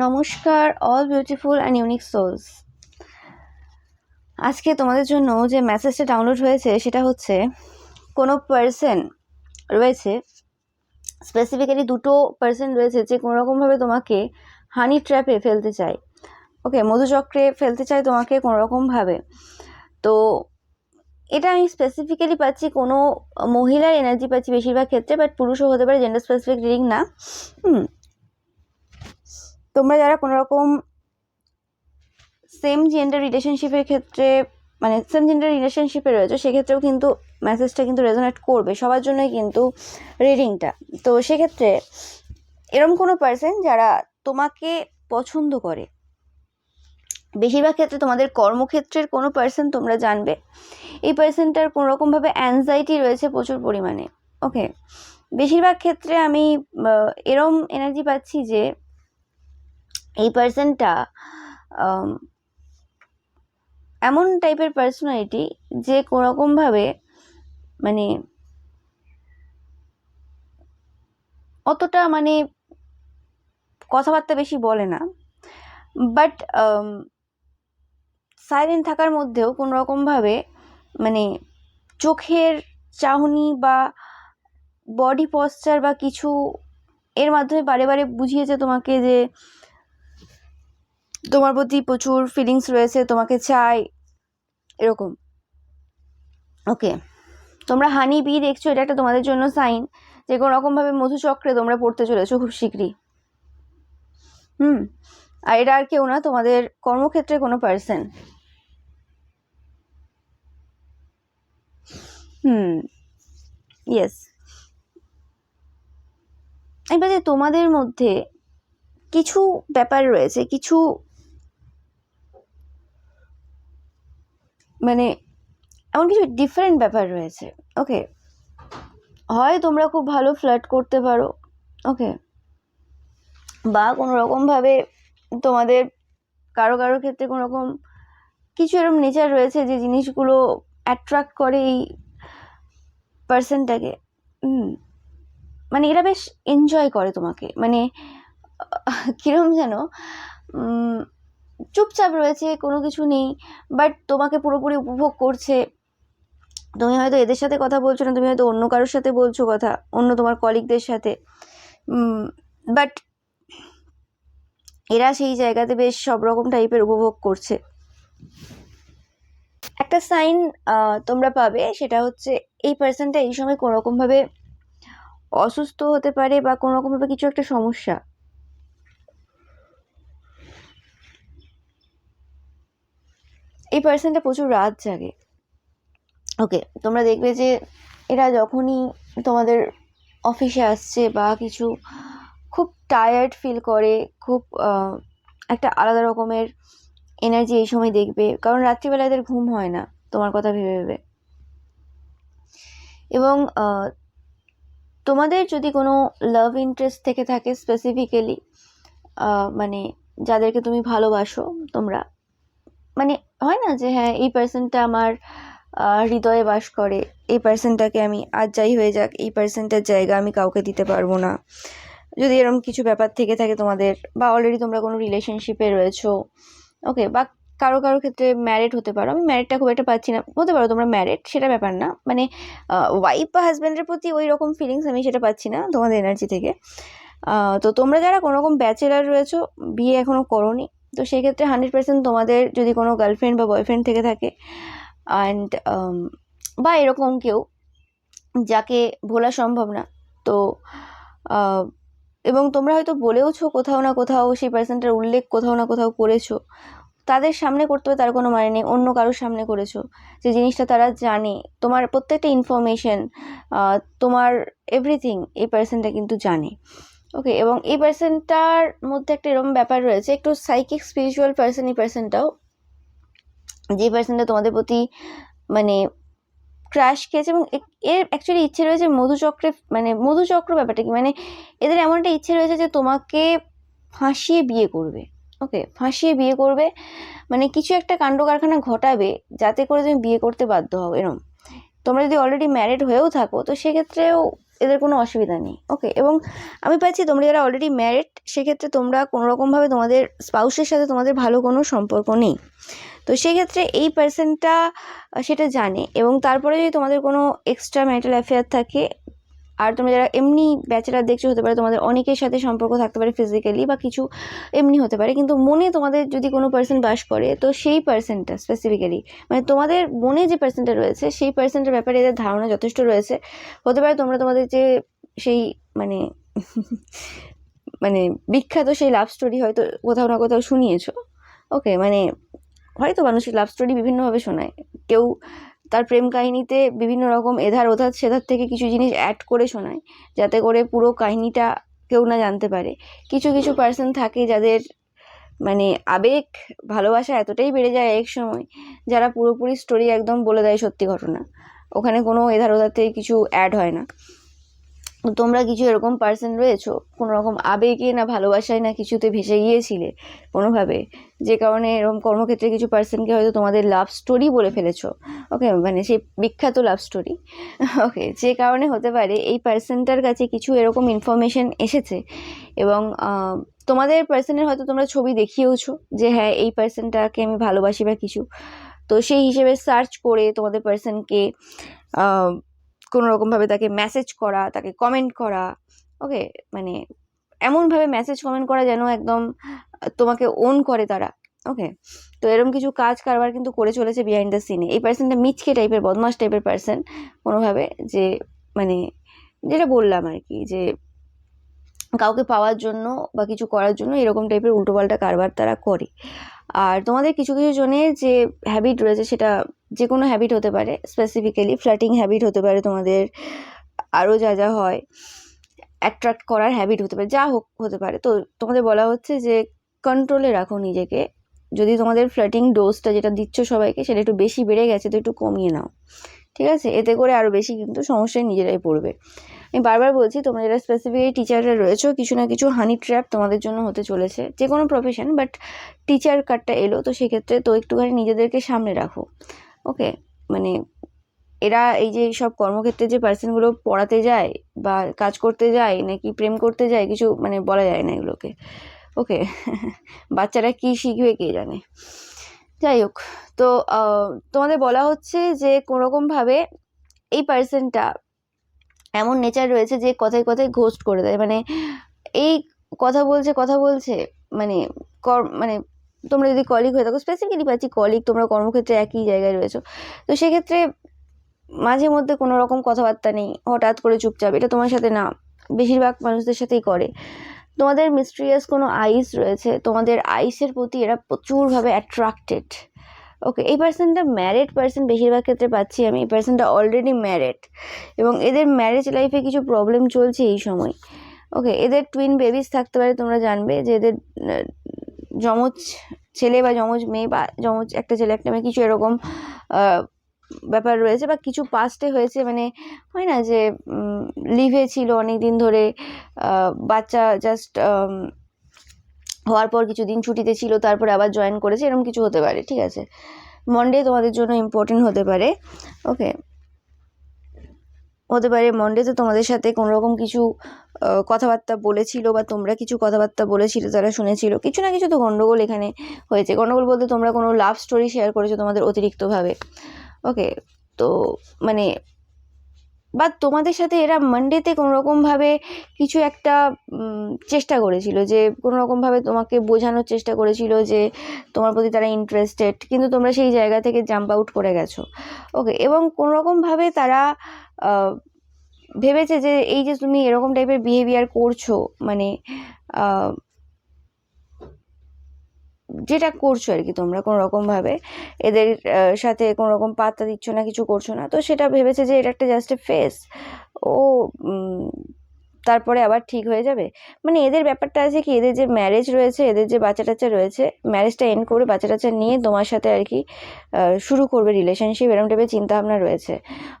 নমস্কার all beautiful and unique souls. আজকে তোমাদের জন্য যে মেসেজটা ডাউনলোড হয়েছে সেটা হচ্ছে কোনো পার্সন রয়েছে, স্পেসিফিক্যালি দুটো পার্সন রয়েছে যে কোনোরকমভাবে তোমাকে হানি ট্র্যাপে ফেলতে চায়। ওকে, মধুচক্রে ফেলতে চায় তোমাকে কোনোরকমভাবে। তো এটা আমি স্পেসিফিক্যালি পাচ্ছি কোনো মহিলার এনার্জি পাচ্ছি বেশিরভাগ ক্ষেত্রে, বাট পুরুষও হতে পারে, জেন্ডার স্পেসিফিক রিডিং না। তোমরা যারা কোনোরকম সেম জেন্ডার রিলেশনশিপের ক্ষেত্রে মানে সেম জেন্ডার রিলেশনশিপে রয়েছে সেক্ষেত্রেও কিন্তু মেসেজটা কিন্তু রেজোনেট করবে সবার জন্যই কিন্তু রিডিংটা। তো সেক্ষেত্রে এরকম কোনো পার্সন যারা তোমাকে পছন্দ করে, বেশিরভাগ ক্ষেত্রে তোমাদের কর্মক্ষেত্রের কোনো পার্সন তোমরা জানবে। এই পার্সনটার কোনোরকমভাবে অ্যাংজাইটি রয়েছে প্রচুর পরিমাণে। ওকে, বেশিরভাগ ক্ষেত্রে আমি এরম এনার্জি পাচ্ছি যে এই পার্সনটা এমন টাইপের পার্সোনালিটি যে কোনোরকমভাবে মানে অতটা মানে কথাবার্তা বেশি বলে না, বাট সাইলেন্ট থাকার মধ্যেও কোনোরকমভাবে মানে চোখের চাহনি বা বডি পশ্চার বা কিছু এর মাধ্যমে বারে বারে বুঝিয়েছে তোমাকে যে তোমার প্রতি প্রচুর ফিলিংস রয়েছে, তোমাকে চাই, এরকম। ওকে, তোমরা হানি বি দেখছো, এটা একটা তোমাদের জন্য সাইন যে কোনো রকমভাবে মধুচক্রে তোমরা পড়তে চলেছো খুব শীঘ্রই। আর এটা আর কেউ না, তোমাদের কর্মক্ষেত্রে কোনো পার্সন। ইয়েস, এবার যে তোমাদের মধ্যে কিছু ব্যাপার রয়েছে, কিছু মানে এমন কিছু ডিফারেন্ট ব্যাপার রয়েছে। ওকে, হয় তোমরা খুব ভালো ফ্লার্ট করতে পারো, ওকে, বা কোনো রকমভাবে তোমাদের কারো ক্ষেত্রে কোনো রকম কিছু এরকম নেচার রয়েছে যে জিনিসগুলো অ্যাট্রাক্ট করে এই পার্সনটাকে। মানে এরা বেশ এনজয় করে তোমাকে, মানে কিরম যেন চুপচাপ রয়েছে, কোনো কিছু নেই, বাট তোমাকে পুরোপুরি উপভোগ করছে। তুমি হয়তো এদের সাথে কথা বলছো না, তুমি হয়তো অন্য কারোর সাথে বলছো কথা, অন্য তোমার কলিগদের সাথে, বাট এরা সেই জায়গাতে বেশ সব রকম টাইপের উপভোগ করছে। একটা সাইন তোমরা পাবে, সেটা হচ্ছে এই পার্সনটা এই সময় কোনো রকমভাবে অসুস্থ হতে পারে বা কোনো রকমভাবে কিছু একটা সমস্যা। এই পার্সনটা প্রচুর রাত জাগে। ওকে, তোমরা দেখবে যে এরা যখনই তোমাদের অফিসে আসছে বা কিছু খুব টায়ার্ড ফিল করে, খুব একটা আলাদা রকমের এনার্জি এই সময় দেখবে, কারণ রাত্রিবেলা এদের ঘুম হয় না তোমার কথা ভেবে ভেবে। এবং তোমাদের যদি কোনো লাভ ইন্টারেস্ট থেকে থাকে স্পেসিফিক্যালি, মানে যাদেরকে তুমি ভালোবাসো, তোমরা মানে হয় না যে হ্যাঁ এই পার্সনটা আমার হৃদয়ে বাস করে, এই পার্সনটাকে আমি আজ যাই হয়ে যাক এই পার্সনটার জায়গা আমি কাউকে দিতে পারবো না, যদি এরকম কিছু ব্যাপার থেকে থাকে তোমাদের, বা অলরেডি তোমরা কোনো রিলেশনশিপে রয়েছো, ওকে, বা কারো ক্ষেত্রে ম্যারিড হতে পারো। আমি ম্যারিডটা খুব একটা পাচ্ছি না, হতে পারো তোমরা ম্যারিড, সেটা ব্যাপার না, মানে ওয়াইফ বা হাজব্যান্ডের প্রতি ওই রকম ফিলিংস আমি সেটা পাচ্ছি না তোমাদের এনার্জি থেকে। তো তোমরা যারা কোনো রকম ব্যাচেলার রয়েছো, বিয়ে এখনও করোনি, তো সেক্ষেত্রে 100% তোমাদের যদি কোনো গার্লফ্রেন্ড বা বয়ফ্রেন্ড থেকে থাকে অ্যান্ড বা এরকম কেউ যাকে ভোলা সম্ভব না, তো এবং তোমরা হয়তো বলেওছো কোথাও না কোথাও, সেই পার্সনটার উল্লেখ কোথাও না কোথাও করেছো, তাদের সামনে করতে হবে তার কোনো মানে নেই, অন্য কারোর সামনে করেছো, যে জিনিসটা তারা জানে, তোমার প্রত্যেকটা ইনফরমেশন, তোমার এভরিথিং এই পার্সনটা কিন্তু জানে। ওকে, এবং এই পার্সনটার মধ্যে একটা এরকম ব্যাপার রয়েছে, একটু সাইকিক স্পিরিচুয়াল পার্সন এই পার্সনটাও, যে পার্সনটা তোমাদের প্রতি মানে ক্রাশ খেয়েছে, এবং এর অ্যাকচুয়ালি ইচ্ছে রয়েছে মধুচক্রে, মানে মধুচক্র ব্যাপারটা কি, মানে এদের এমন একটা ইচ্ছে রয়েছে যে তোমাকে ফাঁসিয়ে বিয়ে করবে। ওকে, ফাঁসিয়ে বিয়ে করবে, মানে কিছু একটা কাণ্ড কারখানা ঘটাবে যাতে করে তুমি বিয়ে করতে বাধ্য হও, এরম। তোমরা যদি অলরেডি ম্যারিড হয়েও থাকো তো সেক্ষেত্রেও এদের কোনো অসুবিধা নেই। ওকে, এবং আমি পাচ্ছি তোমরা যারা অলরেডি ম্যারিড, সেক্ষেত্রে তোমরা কোনোরকমভাবে তোমাদের স্পাউসের সাথে তোমাদের ভালো কোনো সম্পর্ক নেই। তো সেক্ষেত্রে এই পার্সনটা সেটা জানে, এবং তারপরে যদি তোমাদের কোনো এক্সট্রা ম্যারিটাল অ্যাফেয়ার থাকে, আর তোমরা যারা এমনি ব্যাচেলার দেখছো, হতে পারে তোমাদের অনেকের সাথে সম্পর্ক থাকতে পারে ফিজিক্যালি, বা কিছু এমনি হতে পারে, কিন্তু মনে তোমাদের যদি কোনো পার্সন বাস করে, তো সেই পার্সনটা স্পেসিফিক্যালি মানে তোমাদের মনে যে পার্সনটা রয়েছে, সেই পার্সনটার ব্যাপারে এদের ধারণা যথেষ্ট রয়েছে। হতে পারে তোমরা তোমাদের যে সেই মানে মানে বিখ্যাত সেই লাভ স্টোরি হয়তো কোথাও না কোথাও শুনিয়েছো। ওকে, মানে হয়তো মানুষের লাভ স্টোরি বিভিন্নভাবে শোনায়, কেউ তার প্রেম কাহিনীতে বিভিন্ন রকম এধার ওধার সেধার থেকে কিছু জিনিস অ্যাড করে শোনায়, যাতে করে পুরো কাহিনীটা কেউ না জানতে পারে। কিছু কিছু পার্সন থাকে যাদের মানে আবেগ ভালোবাসা এতটাই বেড়ে যায় এক সময়, যারা পুরোপুরি স্টোরি একদম বলে দেয় সত্যি ঘটনা, ওখানে কোনো এধার ওধার থেকে কিছু অ্যাড হয় না। তো তোমরা কিছু এরকম পার্সন রয়েছো, কোনো রকম আবেগে না ভালোবাসায় না কিছুতে ভেসে গিয়েছিলে কোনোভাবে, যে কারণে এরকম কর্মক্ষেত্রে কিছু পার্সনকে হয়তো তোমাদের লাভ স্টোরি বলে ফেলেছো। ওকে, মানে সেই বিখ্যাত লাভ স্টোরি। ওকে, যে কারণে হতে পারে এই পার্সনটার কাছে কিছু এরকম ইনফরমেশন এসেছে, এবং তোমাদের পার্সনের হয়তো তোমরা ছবি দেখিয়েওছো যে হ্যাঁ এই পার্সনটাকে আমি ভালোবাসি বা কিছু। তো সেই হিসেবে সার্চ করে তোমাদের পার্সনকে কোনো রকমভাবে তাকে মেসেজ করা, তাকে কমেন্ট করা। ওকে, মানে এমনভাবে মেসেজ কমেন্ট করা যেন একদম তোমাকে ওন করে তারা। ওকে, তো এরকম কিছু কাজ কারবার কিন্তু করে চলেছে বিহাইন্ড দ্য সিনে। এই পার্সনটা মিচকে টাইপের, বদমাস টাইপের পার্সন কোনোভাবে, যে মানে যেটা বললাম আর কি, যে কাউকে পাওয়ার জন্য বা কিছু করার জন্য এরকম টাইপের উল্টোপাল্টা কারবার তারা করে। আর তোমাদের কিছু কিছু জনের যে হ্যাবিট রয়েছে, সেটা যে কোনো হ্যাবিট হতে পারে, স্পেসিফিক্যালি ফ্ল্যাটিং হ্যাবিট হতে পারে তোমাদের, আরও যা যা হয় অ্যাট্রাক্ট করার হ্যাবিট হতে পারে, যা হোক হতে পারে। তো তোমাদের বলা হচ্ছে যে কন্ট্রোলে রাখো নিজেকে। যদি তোমাদের ফ্ল্যাটিং ডোজটা যেটা দিচ্ছ সবাইকে, সেটা একটু বেশি বেড়ে গেছে, তো একটু কমিয়ে নাও, ঠিক আছে? এতে করে আরও বেশি কিন্তু সমস্যায় নিজেরাই পড়বে। আমি বারবার বলছি, তোমরা যারা স্পেসিফিক টিচাররা রয়েছো, কিছু না কিছু হানি ট্র্যাপ তোমাদের জন্য হতে চলেছে, যে কোনো প্রফেশন, বাট টিচার কার্ডটা এলো, তো সেক্ষেত্রে তো একটুখানি নিজেদেরকে সামনে রাখো। ওকে, মানে এরা এই যে সব কর্মক্ষেত্রে যে পার্সনগুলো পড়াতে যায় বা কাজ করতে যায় নাকি প্রেম করতে যায়, কিছু মানে বলা যায় না এগুলোকে। ওকে, বাচ্চারা কি শিখবে কে জানে। যাই হোক, তো তোমাদের বলা হচ্ছে যে কোনোরকমভাবে এই পার্সনটা এমন নেচার রয়েছে যে কথায় কথায় ঘোস্ট করে দেয়। মানে এই কথা বলছে মানে মানে তোমরা যদি কলিগ হয়ে থাকো, স্পেসিফিক্যালি পাচ্ছি কলিগ, তোমরা কর্মক্ষেত্রে একই জায়গায় রয়েছো, তো সেক্ষেত্রে মাঝে মধ্যে কোনো রকম কথাবার্তা নেই, হঠাৎ করে চুপচাপ, এটা তোমার সাথে না, বেশিরভাগ মানুষদের সাথেই করে। তোমাদের মিস্ট্রিয়াস কোনো আইস রয়েছে, তোমাদের আইসের প্রতি এরা প্রচুরভাবে অ্যাট্রাক্টেড। ওকে, এই পার্সনটা ম্যারিড পার্সন, বেশিরভাগ ক্ষেত্রে পাচ্ছি আমি এই পার্সনটা অলরেডি ম্যারিড, এবং এদের ম্যারেজ লাইফে কিছু প্রবলেম চলছে এই সময়। ওকে, এদের টুইন বেবিস থাকতে পারে, তোমরা জানবে যে এদের যমজ ছেলে বা যমজ মেয়ে বা যমজ একটা ছেলে একটা মেয়ে, কিছু এরকম ব্যাপার রয়েছে, বা কিছু পাস্টে হয়েছে। মানে হয় না যে লিভে ছিল অনেক দিন ধরে, বাচ্চা জাস্ট হওয়ার পর কিছুদিন ছুটিতে ছিল, তারপরে আবার জয়েন করেছে, এরকম কিছু হতে পারে, ঠিক আছে? মন্ডে তোমাদের জন্য ইম্পর্টেন্ট হতে পারে। ওকে, হতে পারে মন্ডেতে তোমাদের সাথে কোনো রকম কিছু কথাবার্তা বলেছিল, বা তোমরা কিছু কথাবার্তা বলেছিলে, তারা শুনেছিল, কিছু না কিছু তো গন্ডগোল এখানে হয়েছে। গন্ডগোল বলতে তোমরা কোনো লাভ স্টোরি শেয়ার করেছো তোমাদের অতিরিক্তভাবে। ওকে, তো মানে বা তোমাদের সাথে এরা মানডেতে কোনো রকমভাবে কিছু একটা চেষ্টা করেছিল, যে কোনো রকমভাবে তোমাকে বোঝানোর চেষ্টা করেছিল যে তোমার প্রতি তারা ইন্টারেস্টেড, কিন্তু তোমরা সেই জায়গা থেকে জাম্প আউট করে গেছো। ওকে, এবং কোনো রকমভাবে তারা ভেবেছে যে এই যে তুমি এরকম টাইপের বিহেভিয়ার করছো, মানে যেটা করছো আর কি, তোমরা কোনো রকমভাবে এদের সাথে কোনো রকম পাত্তা দিচ্ছ না, কিছু করছো না, তো সেটা ভেবেছে যে এটা একটা জাস্ট এ ফেস, ও তারপরে আবার ঠিক হয়ে যাবে। মানে এদের ব্যাপারটা আছে কি, এদের যে ম্যারেজ রয়েছে, এদের যে বাচ্চা টাচ্চা রয়েছে, ম্যারেজটা এন্ড করে বাচ্চা টাচ্চা নিয়ে তোমার সাথে আর কি শুরু করবে রিলেশনশিপ, এরকম টাইপের চিন্তাভাবনা রয়েছে।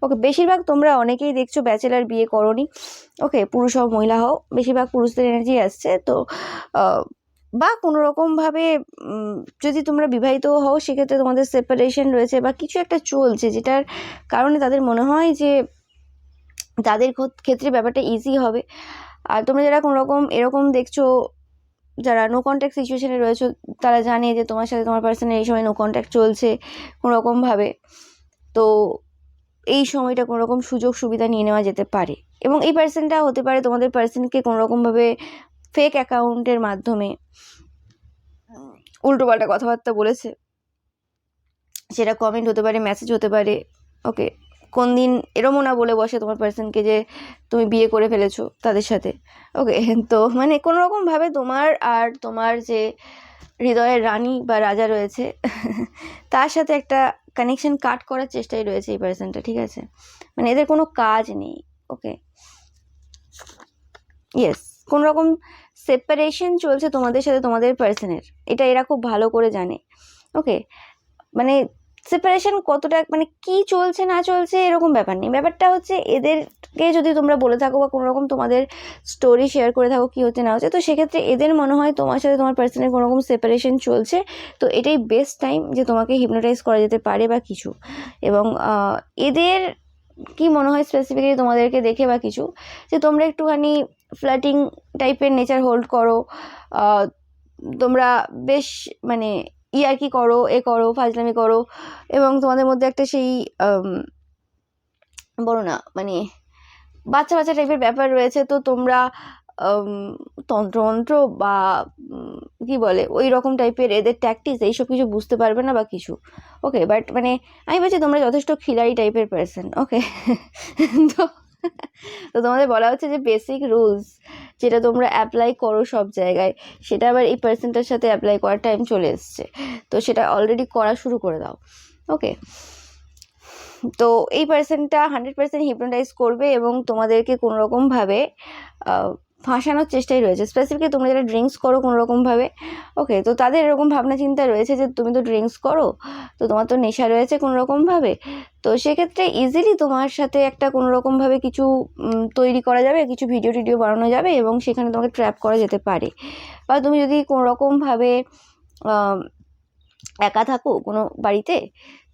ওকে, বেশিরভাগ তোমরা অনেকেই দেখছো ব্যাচেলার, বিয়ে করোনি। ওকে, পুরুষ হও মহিলা হও, বেশিরভাগ পুরুষদের এনার্জি আসছে। তো বা কোনো রকমভাবে যদি তোমরা বিবাহিত হও, সেক্ষেত্রে তোমাদের সেপারেশন রয়েছে বা কিছু একটা চলছে, যেটার কারণে তাদের মনে হয় যে তাদের ক্ষেত্রে ব্যাপারটা ইজি হবে। আর তোমরা যারা কোনো রকম এরকম দেখছো, যারা নো কন্ট্যাক্ট সিচুয়েশনে রয়েছে, তারা জানে যে তোমার সাথে তোমার পার্সনের এই সময় নো কন্ট্যাক্ট চলছে কোনো রকমভাবে। তো এই সময়টা কোনো রকম সুযোগ সুবিধা নিয়ে নেওয়া যেতে পারে, এবং এই পার্সনটা হতে পারে তোমাদের পার্সনকে কোনো রকমভাবে ফেক অ্যাকাউন্টের মাধ্যমে উল্টোপাল্টা কথাবার্তা বলেছে। সেটা কমেন্ট হতে পারে, মেসেজ হতে পারে। ওকে, কোন দিন এরমও না বলে বসে তোমার পার্সনকে যে তুমি বিয়ে করে ফেলেছো তাদের সাথে। ওকে, তো মানে কোনো রকমভাবে তোমার আর তোমার যে হৃদয়ের রানী বা রাজা রয়েছে তার সাথে একটা কানেকশন কাট করার চেষ্টায় রয়েছে এই পার্সনটা, ঠিক আছে? মানে এদের কোনো কাজ নেই। ওকে, ইয়েস, কোনো রকম সেপারেশন চলছে তোমাদের সাথে তোমাদের পার্সনের, এটা এরা খুব ভালো করে জানে। ওকে, মানে সেপারেশন কতটা, মানে কি চলছে না চলছে এরকম ব্যাপার নেই, ব্যাপারটা হচ্ছে এদেরকে যদি তোমরা বলে থাকো বা কোনো রকম তোমাদের স্টোরি শেয়ার করে থাকো কি হচ্ছে না হচ্ছে, তো সেক্ষেত্রে এদের মনে হয় তোমার সাথে তোমার পার্সনের কোনো রকম সেপারেশন চলছে। তো এটাই বেস্ট টাইম যে তোমাকে হিপনোটাইজ করা যেতে পারে বা কিছু। এবং এদের কি মনে হয় স্পেসিফিক্যালি তোমাদেরকে দেখে বা কিছু, যে তোমরা একটুখানি ফ্লার্টিং টাইপের নেচার হোল্ড করো, তোমরা বেশ মানে ইয়ার্কি করো, করো, ফাজলামি করো, এবং তোমাদের মধ্যে একটা সেই বলো না মানে বাচ্চা বাচ্চা টাইপের ব্যাপার রয়েছে। তো তোমরা তন্ত্র বা কি বলে ওই রকম টাইপের এদের ট্যাকটিক্স এইসব কিছু বুঝতে পারবে না বা কিছু। ওকে, বাট মানে আমি বলছি তোমরা যথেষ্ট খিলাড়ি টাইপের পার্সন। ওকে, তো তো তোমাদের বলা হচ্ছে যে বেসিক রুলস যেটা তোমরা অ্যাপ্লাই করো সব জায়গায়, সেটা আবার এই পার্সনটার সাথে অ্যাপ্লাই করার টাইম চলে এসছে। তো সেটা অলরেডি করা শুরু করে দাও। ওকে, তো এই পার্সনটা 100% হিপনোটাইজ করবে এবং তোমাদেরকে কোনো রকমভাবে ফাঁসানোর চেষ্টায় রয়েছে। স্পেসিফিকলি তোমরা যারা ড্রিঙ্কস করো কোনো রকমভাবে, ওকে, তো তাদের এরকম ভাবনা চিন্তা রয়েছে যে তুমি তো ড্রিঙ্কস করো, তো তোমার তো নেশা রয়েছে কোনো রকমভাবে, তো সেক্ষেত্রে ইজিলি তোমার সাথে একটা কোনো রকমভাবে কিছু তৈরি করা যাবে, কিছু ভিডিও টিডিও বানানো যাবে এবং সেখানে তোমাকে ট্র্যাপ করা যেতে পারে। বা তুমি যদি কোনো রকমভাবে একা থাকো কোনো বাড়িতে,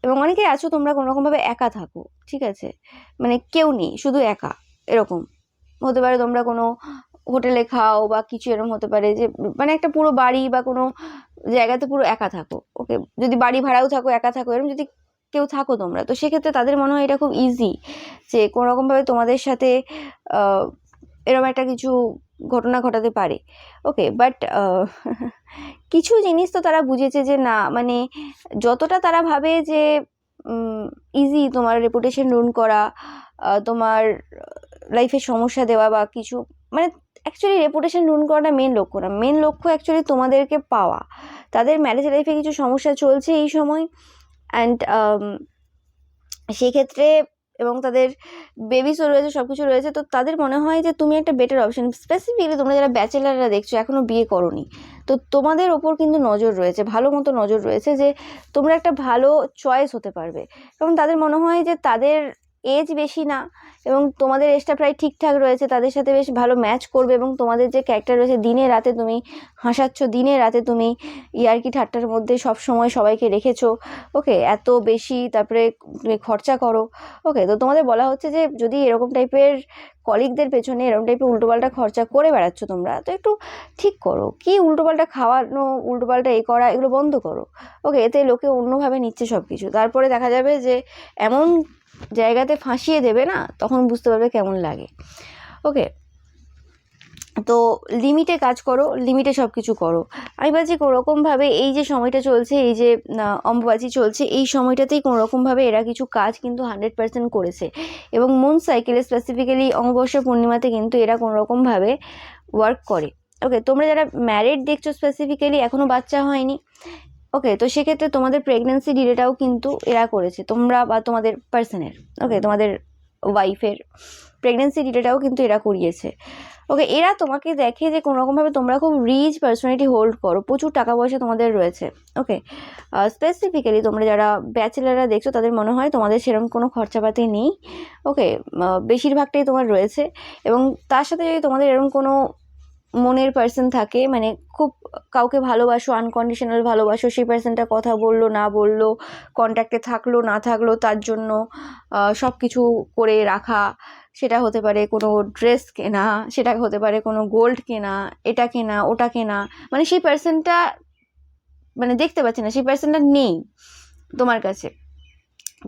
এবং অনেকে আছো তোমরা কোনো রকমভাবে একা থাকো, ঠিক আছে, মানে কেউ নেই, শুধু একা, এরকম হতে পারে। তোমরা কোনো হোটেলে খাও বা কিছু এরকম হতে পারে, যে মানে একটা পুরো বাড়ি বা কোনো জায়গাতে পুরো একা থাকো। ওকে, যদি বাড়ি ভাড়াও থাকো, একা থাকো, এরকম যদি কেউ থাকো তোমরা, তো সেক্ষেত্রে তাদের মনে হয় এটা খুব ইজি যে কোনো রকমভাবে তোমাদের সাথে এরকম একটা কিছু ঘটনা ঘটাতে পারে। ওকে, বাট কিছু জিনিস তো তারা বুঝেছে যে না, মানে যতটা তারা ভাবে যে ইজি তোমার রেপুটেশন রুন করা, তোমার লাইফে সমস্যা দেওয়া বা কিছু, মানে অ্যাকচুয়ালি রেপুটেশন রুন করাটা মেন লক্ষ্য না, মেন লক্ষ্য অ্যাকচুয়ালি তোমাদেরকে পাওয়া। তাদের ম্যারেজ লাইফে কিছু সমস্যা চলছে এই সময়, অ্যান্ড সেক্ষেত্রে এবং তাদের বেবিসও রয়েছে, সব কিছু রয়েছে, তো তাদের মনে হয় যে তুমি একটা বেটার অপশন। স্পেসিফিকলি তোমরা যারা ব্যাচেলাররা দেখছো, এখনও বিয়ে করোনি, তো তোমাদের ওপর কিন্তু নজর রয়েছে, ভালো মতো নজর রয়েছে, যে তোমরা একটা ভালো চয়েস হতে পারবে। এবং তাদের মনে হয় যে তাদের এজ বেশি না এবং তোমাদের এজটা প্রায় ঠিকঠাক রয়েছে, তাদের সাথে বেশ ভালো ম্যাচ করবে। এবং তোমাদের যে ক্যারেক্টার রয়েছে, দিনে রাতে তুমি হাসাচ্ছ, দিনে রাতে তুমি ইয়ার্কি ঠাট্টার মধ্যে সব সময় সবাইকে রেখেছো। ওকে, এত বেশি তারপরে তুমি খরচা করো। ওকে, তো তোমাদের বলা হচ্ছে যে যদি এরকম টাইপের কলিগদের পেছনে এরকম টাইপের উল্টোপাল্টা খরচা করে বেড়াচ্ছ তোমরা, তো একটু ঠিক করো, কি উল্টোপাল্টা খাওয়ানো, উল্টোপাল্টা করা, এগুলো বন্ধ করো। ওকে, এতে লোকে অন্যভাবে নিচ্ছে সব কিছু, তারপরে দেখা যাবে যে এমন জায়গাতে ফাঁসিয়ে দেবে না, তখন বুঝতে পারবে কেমন লাগে। ওকে, তো লিমিটে কাজ করো, লিমিটে সব কিছু করো। আমি বলছি কোনোরকমভাবে এই যে সময়টা চলছে, এই যে অম্বুবাচী চলছে, এই সময়টাতেই কোনোরকমভাবে এরা কিছু কাজ কিন্তু 100% করেছে। এবং মুন সাইকেলে স্পেসিফিক্যালি অমাবস্যা পূর্ণিমাতে কিন্তু এরা কোনোরকমভাবে ওয়ার্ক করে। ওকে, তোমরা যারা ম্যারিড দেখছো স্পেসিফিক্যালি, এখনও বাচ্চা হয়নি, ওকে, তো সেক্ষেত্রে তোমাদের প্রেগনেন্সি ডিলেটাও কিন্তু এরা করেছে, তোমরা বা তোমাদের পার্সনের। ওকে, তোমাদের ওয়াইফের প্রেগনেন্সি ডিলেটাও কিন্তু এরা করিয়েছে। ওকে, এরা তোমাকে দেখে যে কোনোরকমভাবে তোমরা খুব রিচ পার্সোনালিটি হোল্ড করো, প্রচুর টাকা পয়সা তোমাদের রয়েছে। ওকে, স্পেসিফিক্যালি তোমরা যারা ব্যাচেলাররা দেখছো, তাদের মনে হয় তোমাদের সেরকম কোনো খরচাপাতি নেই। ওকে, বেশিরভাগটাই তোমার রয়েছে। এবং তার সাথে যদি তোমাদের এরকম কোনো মনের পার্সন থাকে, মানে খুব কাউকে ভালোবাসো, আনকন্ডিশনাল ভালোবাসো, সেই পার্সনটা কথা বললো না বললো, কন্ট্যাক্টে থাকলো না থাকলো, তার জন্য সব কিছু করে রাখা, সেটা হতে পারে কোনো ড্রেস কেনা, সেটা হতে পারে কোনো গোল্ড কেনা, এটা কেনা ওটা কেনা, মানে সেই পার্সনটা মানে দেখতে পাচ্ছি না, সেই পার্সনটা নেই তোমার কাছে।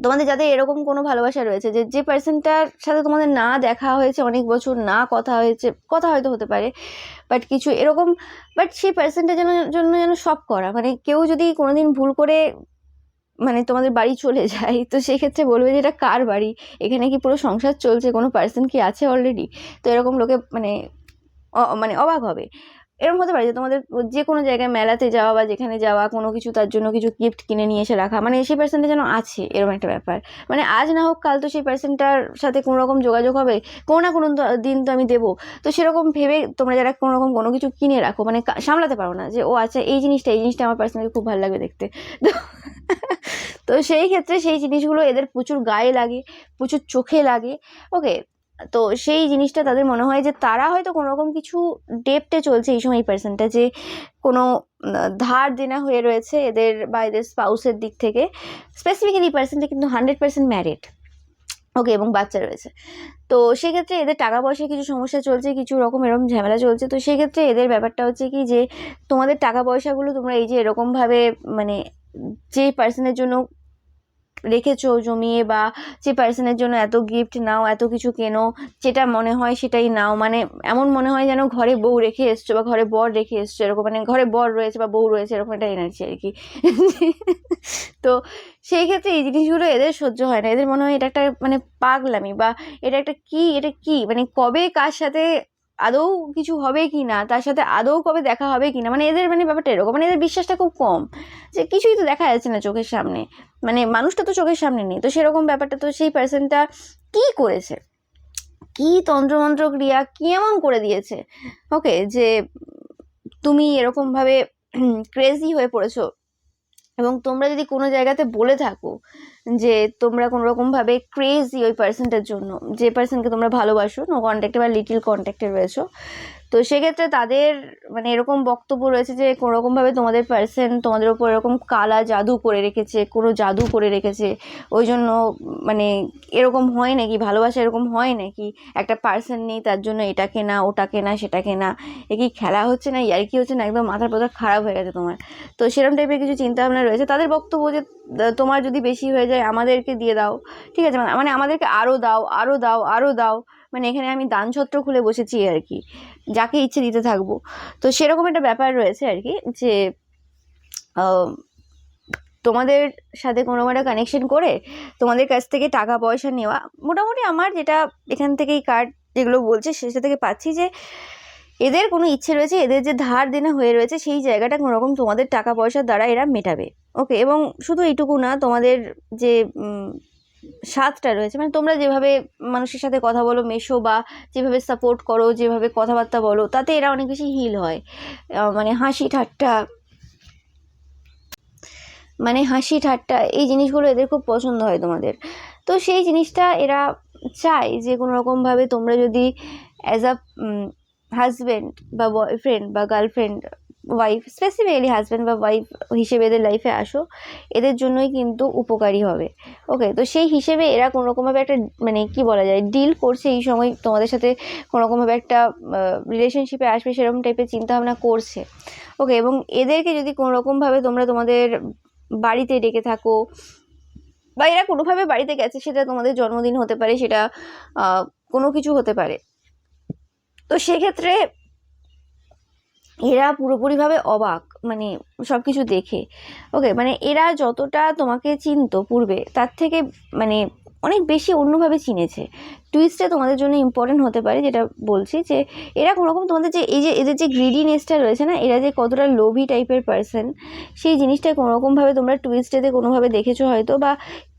তোমাদের যাদের এরকম কোনো ভালোবাসা রয়েছে, যে পার্সনটার সাথে তোমাদের না দেখা হয়েছে অনেক বছর, না কথা হয়েছে, কথা হয়তো হতে পারে, বাট কিছু এরকম, বাট সেই পার্সনটার জন্য যেন সব করা, মানে কেউ যদি কোনোদিন ভুল করে মানে তোমাদের বাড়ি চলে যায়, তো সেই ক্ষেত্রে বলবে যে এটা কার বাড়ি, এখানে কি পুরো সংসার চলছে, কোনো পার্সন কি আছে অলরেডি? তো এরকম লোকে মানে মানে অবাক হবে। এরকম হতে পারে যে তোমাদের যে কোনো জায়গায় মেলাতে যাওয়া বা যেখানে যাওয়া, কোনো কিছু তার জন্য কিছু গিফট কিনে নিয়ে এসে রাখা, মানে সেই পার্সনটা যেন আছে, এরকম একটা ব্যাপার। মানে আজ না হোক কাল তো সেই পার্সনটার সাথে কোনো রকম যোগাযোগ হবে, কোনো না কোনো দিন তো আমি দেবো। তো সেরকম ভেবে তোমরা যারা কোনো রকম কোনো কিছু কিনে রাখো, মানে সামলাতে পারো না যে ও আচ্ছা এই জিনিসটা আমার পার্সোনালি খুব ভালো লাগবে দেখতে, তো তো সেই ক্ষেত্রে সেই জিনিসগুলো এদের প্রচুর গায়ে লাগে, প্রচুর চোখে লাগে। ওকে, তো সেই জিনিসটা তাদের মনে হয় যে তারা হয়তো কোনো রকম কিছু ডেপ্টে চলছে এই সময়, এই পার্সনটা যে কোনো ধার দেনা হয়ে রয়েছে এদের বা এদের স্পাউসের দিক থেকে। স্পেসিফিক্যালি এই পার্সনটা কিন্তু 100% ম্যারিড, ওকে, এবং বাচ্চা রয়েছে। তো সেক্ষেত্রে এদের টাকা পয়সায় কিছু সমস্যা চলছে, কিছু রকম এরকম ঝামেলা চলছে। তো সেক্ষেত্রে এদের ব্যাপারটা হচ্ছে কি যে তোমাদের টাকা পয়সাগুলো তোমরা এই যে এরকমভাবে মানে যে পার্সনের জন্য রেখেছো জমিয়ে, বা যে পার্সনের জন্য এত গিফট নাও, এত কিছু কেনো, যেটা মনে হয় সেটাই নাও, মানে এমন মনে হয় যেন ঘরে বউ রেখে এসছো বা ঘরে বর রেখে এসছো, এরকম মানে ঘরে বর রয়েছে বা বউ রয়েছে, এরকম একটা এনার্জি আর কি। তো সেই ক্ষেত্রে এই জিনিসগুলো এদের সহ্য হয় না, এদের মনে হয় এটা একটা মানে পাগলামি, বা এটা একটা কি, এটা কি মানে কবে কার সাথে আদৌ কিছু হবে কি না, তার সাথে আদৌ কবে দেখা হবে কি না, মানে এদের মানে ব্যাপারটা এরকম, মানে এদের বিশ্বাসটা খুব কম, যে কিছুই তো দেখা যাচ্ছে না চোখের সামনে, মানে মানুষটা তো চোখের সামনে নেই। তো সেরকম ব্যাপারটা, তো সেই পার্সনটা কি করেছে, কি তন্ত্রমন্ত্র ক্রিয়া কি এমন করে দিয়েছে, ওকে, যে তুমি এরকম ভাবে ক্রেজি হয়ে পড়েছো। এবং তোমরা যদি কোনো জায়গাতে বলে থাকো যে তোমরা কোনো রকম ভাবে ক্রেজি ওই পার্সনটার জন্য, যে পার্সনকে তোমরা ভালোবাসো, নো কন্ট্যাক্টে বা লিটিল কন্ট্যাক্টে রয়েছো, তো সেক্ষেত্রে তাদের মানে এরকম বক্তব্য রয়েছে যে কোনোরকমভাবে তোমাদের পার্সন তোমাদের ওপর এরকম কালা জাদু করে রেখেছে, কোনো জাদু করে রেখেছে, ওই জন্য মানে এরকম হয় নাকি, ভালোবাসা এরকম হয় নাকি, একটা পার্সন নেই তার জন্য এটা কেনা ওটা কেনা সেটা কেনা, এ কি খেলা হচ্ছে না, ইয়ার্কি হচ্ছে না, একদম মাথার পথা খারাপ হয়ে গেছে তোমার। তো সেরকম টাইপের কিছু চিন্তাভাবনা রয়েছে তাদের বক্তব্য, যে তোমার যদি বেশি হয়ে যায় আমাদেরকে দিয়ে দাও, ঠিক আছে, মানে আমাদেরকে আরও দাও আরও দাও আরও দাও, মানে এখানে আমি দান ছত্র খুলে বসেছি আর কি, যাকে ইচ্ছে দিতে থাকবো। তো সেরকম একটা ব্যাপার রয়েছে আর কি, যে তোমাদের সাথে কোনো একটা কানেকশন করে তোমাদের কাছ থেকে টাকা পয়সা নেওয়া, মোটামুটি আমার যেটা এখান থেকেই কার্ড যেগুলো বলছে সেটা থেকে পাচ্ছি যে এদের কোনো ইচ্ছে রয়েছে, এদের যে ধার দেনা হয়ে রয়েছে সেই জায়গাটা কোনোরকম তোমাদের টাকা পয়সার দ্বারা এরা মেটাবে। ওকে, এবং শুধু এইটুকু না, তোমাদের যে স্বাদটা রয়েছে, মানে তোমরা যেভাবে মানুষের সাথে কথা বলো, মেশো, বা যেভাবে সাপোর্ট করো, যেভাবে কথাবার্তা বলো, তাতে এরা অনেক বেশি হিল হয়। মানে হাসি ঠাট্টা এই জিনিসগুলো এদের খুব পছন্দ হয় তোমাদের। তো সেই জিনিসটা এরা চায় যে কোনো রকমভাবে তোমরা যদি অ্যাজ আ হাজব্যান্ড বা বয়ফ্রেন্ড বা গার্লফ্রেন্ড, ওয়াইফ, স্পেসিফিক্যালি হাজব্যান্ড বা ওয়াইফ হিসেবে এদের লাইফে আসো, এদের জন্যই কিন্তু উপকারী হবে। ওকে, তো সেই হিসেবে এরা কোনো রকমভাবে একটা মানে কি বলা যায় ডিল করছে এই সময় তোমাদের সাথে, কোনো রকমভাবে একটা রিলেশনশিপে আসবে সেরকম টাইপের চিন্তাভাবনা করছে। ওকে, এবং এদেরকে যদি কোনো রকমভাবে তোমরা তোমাদের বাড়িতে ডেকে থাকো, বা এরা কোনোভাবে বাড়িতে গেছে, সেটা তোমাদের জন্মদিন হতে পারে, সেটা কোনো কিছু হতে পারে, তো সেক্ষেত্রে এরা পুরোপুরিভাবে অবাক, মানে সব কিছু দেখে। ওকে, মানে এরা যতটা তোমাকে চিনতো পূর্বে তার থেকে মানে অনেক বেশি অন্যভাবে চিনেছে। টুইস্টটা তোমাদের জন্য ইম্পর্টেন্ট হতে পারে, যেটা বলছি যে এরা কোনোরকম তোমাদের যে এই যে এদের যে গ্রিডিনেসটা রয়েছে না, এরা যে কতটা লোভী টাইপের পার্সন, সেই জিনিসটা কোনোরকমভাবে তোমরা টুইস্টেতে কোনোভাবে দেখেছো হয়তো, বা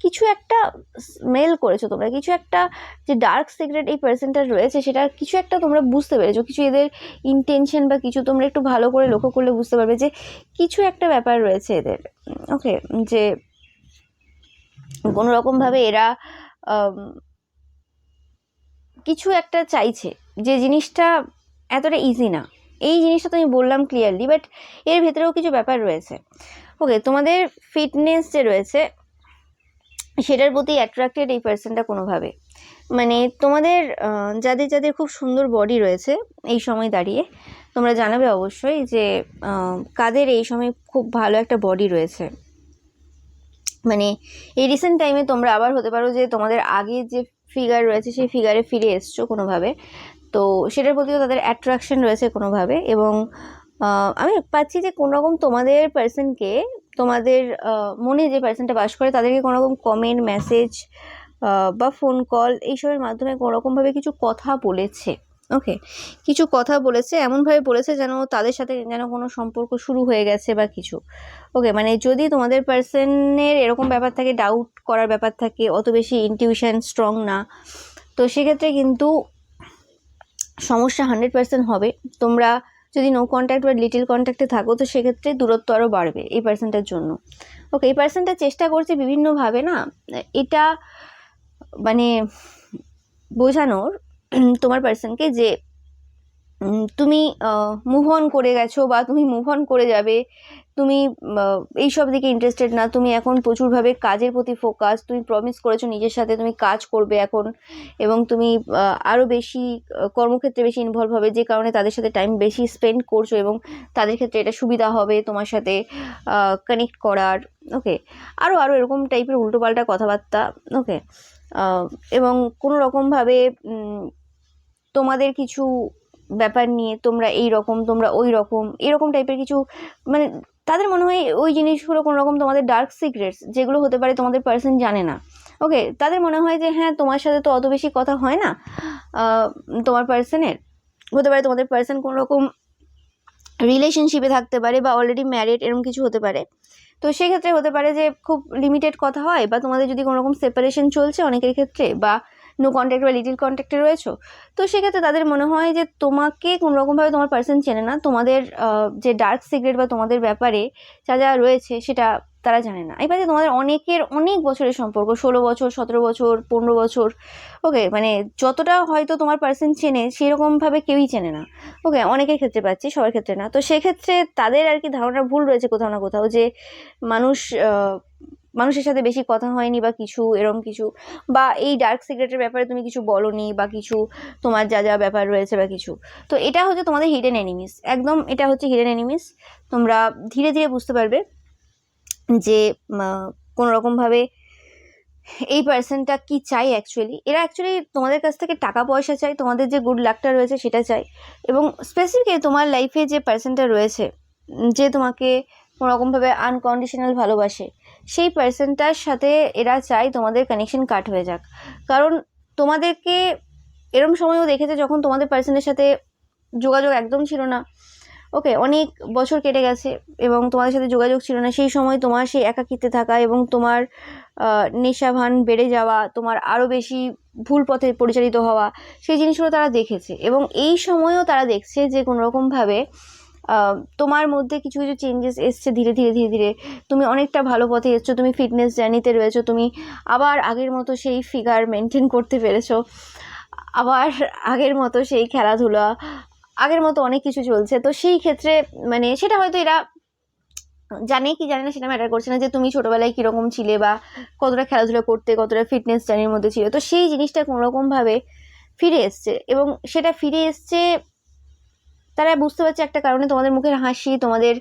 কিছু একটা স্মেল করেছো তোমরা, কিছু একটা যে ডার্ক সিক্রেট এই পার্সনটার রয়েছে সেটা কিছু একটা তোমরা বুঝতে পেরেছো, কিছু এদের ইন্টেনশন বা কিছু তোমরা একটু ভালো করে লক্ষ্য করলে বুঝতে পারবে যে কিছু একটা ব্যাপার রয়েছে এদের। ওকে, যে কোনো রকমভাবে এরা কিছু একটা চাইছে, যে জিনিসটা এতটা ইজি না। এই জিনিসটা তো আমি বললাম ক্লিয়ারলি, বাট এর ভেতরেও কিছু ব্যাপার রয়েছে। ওকে, তোমাদের ফিটনেস যে রয়েছে সেটার প্রতি অ্যাট্রাক্টেড এই পার্সনটা কোনোভাবে। মানে তোমাদের যাদের যাদের খুব সুন্দর বডি রয়েছে এই সময় দাঁড়িয়ে, তোমরা জানাবে অবশ্যই যে কাদের এই সময় খুব ভালো একটা বডি রয়েছে। মানে এই রিসেন্ট টাইমে তোমরা আবার হতে পারো যে তোমাদের আগে যে ফিগার রয়েছে সেই ফিগারে ফিরে এসছো কোনোভাবে, তো সেটার প্রতিও তাদের অ্যাট্রাকশন রয়েছে কোনোভাবে। এবং আমি পাচ্ছি যে কোনোরকম তোমাদের পার্সনকে, তোমাদের মনে যে পার্সনটা বাস করে তাদেরকে কোনোরকম কমেন্ট, মেসেজ বা ফোন কল এইসবের মাধ্যমে কোনোরকমভাবে কিছু কথা বলেছে। ওকে, কিছু কথা বলেছে, এমনভাবে বলেছে যেন তাদের সাথে যেন কোনো সম্পর্ক শুরু হয়ে গেছে বা কিছু। ওকে, মানে যদি তোমাদের পার্সনের এরকম ব্যাপার থাকে, ডাউট করার ব্যাপার থাকে, অত বেশি ইনটিউশন স্ট্রং না, তো সেক্ষেত্রে কিন্তু সমস্যা 100% হবে। তোমরা যদি নো কন্ট্যাক্ট বা লিটিল কন্ট্যাক্টে থাকো তো সেক্ষেত্রে দূরত্ব আরও বাড়বে এই পার্সনটার জন্য। ওকে, এই পার্সনটা চেষ্টা করছে বিভিন্নভাবে না এটা মানে বোঝানোর তোমার পার্সনকে যে তুমি মুভ অন করে গেছো বা তুমি মুভ অন করে যাবে, তুমি এইসব দিকে ইন্টারেস্টেড না, তুমি এখন প্রচুরভাবে কাজের প্রতি ফোকাস, তুমি প্রমিস করেছো নিজের সাথে তুমি কাজ করবে এখন, এবং তুমি আরও বেশি কর্মক্ষেত্রে বেশি ইনভলভ হবে, যে কারণে তাদের সাথে টাইম বেশি স্পেন্ড করছো এবং তাদের ক্ষেত্রে এটা সুবিধা হবে তোমার সাথে কানেক্ট করার। ওকে, আরও এরকম টাইপের উল্টোপাল্টা কথাবার্তা। ওকে, এবং কোনো রকমভাবে তোমাদের কিছু ব্যাপার নিয়ে তোমরা এই রকম, তোমরা ওই রকম, এরকম টাইপের কিছু, মানে তাদের মনে হয় ওই জিনিসগুলো কোনো রকম তোমাদের ডার্ক সিক্রেটস, যেগুলো হতে পারে তোমাদের পার্সন জানে না। ওকে, তাদের মনে হয় যে হ্যাঁ তোমার সাথে তো অত বেশি কথা হয় না তোমার পার্সনের, হতে পারে তোমাদের পার্সন কোনো রকম রিলেশনশিপে থাকতে পারে বা অলরেডি ম্যারিড, এরকম কিছু হতে পারে। তো সেক্ষেত্রে হতে পারে যে খুব লিমিটেড কথা হয়, বা তোমাদের যদি কোনো রকম সেপারেশন চলছে অনেকের ক্ষেত্রে, বা নো কন্ট্যাক্ট বা লিটিল কন্ট্যাক্টে রয়েছো, তো সেক্ষেত্রে তাদের মনে হয় যে তোমাকে কোনোরকমভাবে তোমার পার্সন চেনে না, তোমাদের যে ডার্ক সিক্রেট বা তোমাদের ব্যাপারে যা যা রয়েছে সেটা তারা জানে না। এই পাশে তোমাদের অনেক বছরের সম্পর্ক, 16 বছর, 17 বছর, 15 বছর। ওকে, মানে যতটা হয়তো তোমার পার্সন চেনে সেরকমভাবে কেউই চেনে না। ওকে, অনেকের ক্ষেত্রে পাচ্ছি, সবার ক্ষেত্রে না। তো সেক্ষেত্রে তাদের আর কি ধারণা ভুল রয়েছে কোথাও না কোথাও, যে মানুষের সাথে বেশি কথা হয়নি বা কিছু এরকম কিছু, বা এই ডার্ক সিক্রেটের ব্যাপারে তুমি কিছু বলনি, বা কিছু তোমার যা যা ব্যাপার রয়েছে বা কিছু। তো এটা হচ্ছে তোমাদের হিডেন এনিমিস, একদম এটা হচ্ছে হিডেন এনিমিস। তোমরা ধীরে ধীরে বুঝতে পারবে যে কোনো রকমভাবে এই পার্সনটা কি চাই অ্যাকচুয়ালি। এরা অ্যাকচুয়ালি তোমাদের কাছ থেকে টাকা পয়সা চাই, তোমাদের যে গুড লাকটা রয়েছে সেটা চাই, এবং স্পেসিফিক তোমার লাইফে যে পার্সনটা রয়েছে, যে তোমাকে কোনোরকমভাবে আনকন্ডিশনাল ভালোবাসে, সেই পার্সনটার সাথে এরা চায় তোমাদের কানেকশন কাট হয়ে যাক। কারণ তোমাদেরকে এরম সময়ও দেখেছে যখন তোমাদের পার্সনের সাথে যোগাযোগ একদম ছিল না। ওকে, অনেক বছর কেটে গেছে এবং তোমাদের সাথে যোগাযোগ ছিল না, সেই সময় তোমার সেই একাকিত্বে থাকা এবং তোমার নেশাভান বেড়ে যাওয়া, তোমার আরও বেশি ভুল পথে পরিচালিত হওয়া, সেই জিনিসগুলো তারা দেখেছে। এবং এই সময়ও তারা দেখছে যে কোনোরকমভাবে তোমার মধ্যে কিছু কিছু চেঞ্জেস এসছে ধীরে ধীরে ধীরে ধীরে, তুমি অনেকটা ভালো পথে এসছো, তুমি ফিটনেস জার্নিতে রয়েছো, তুমি আবার আগের মতো সেই ফিগার মেনটেন করতে পেরেছো, আবার আগের মতো সেই খেলাধুলা, আগের মতো অনেক কিছু চলছে। তো সেই ক্ষেত্রে মানে সেটা হয়তো এরা জানে কি জানে না সেটা ম্যাটার করছে না, যে তুমি ছোটবেলায় কিরকম ছিলে বা কতটা খেলাধুলা করতে, কতটা ফিটনেস জার্নির মধ্যে ছিল, তো সেই জিনিসটা কোনোরকমভাবে ফিরে এসছে। এবং সেটা ফিরে এসছে তারা বুঝতে পারছে একটা কারণে, তোমাদের মুখের হাসি, তোমাদের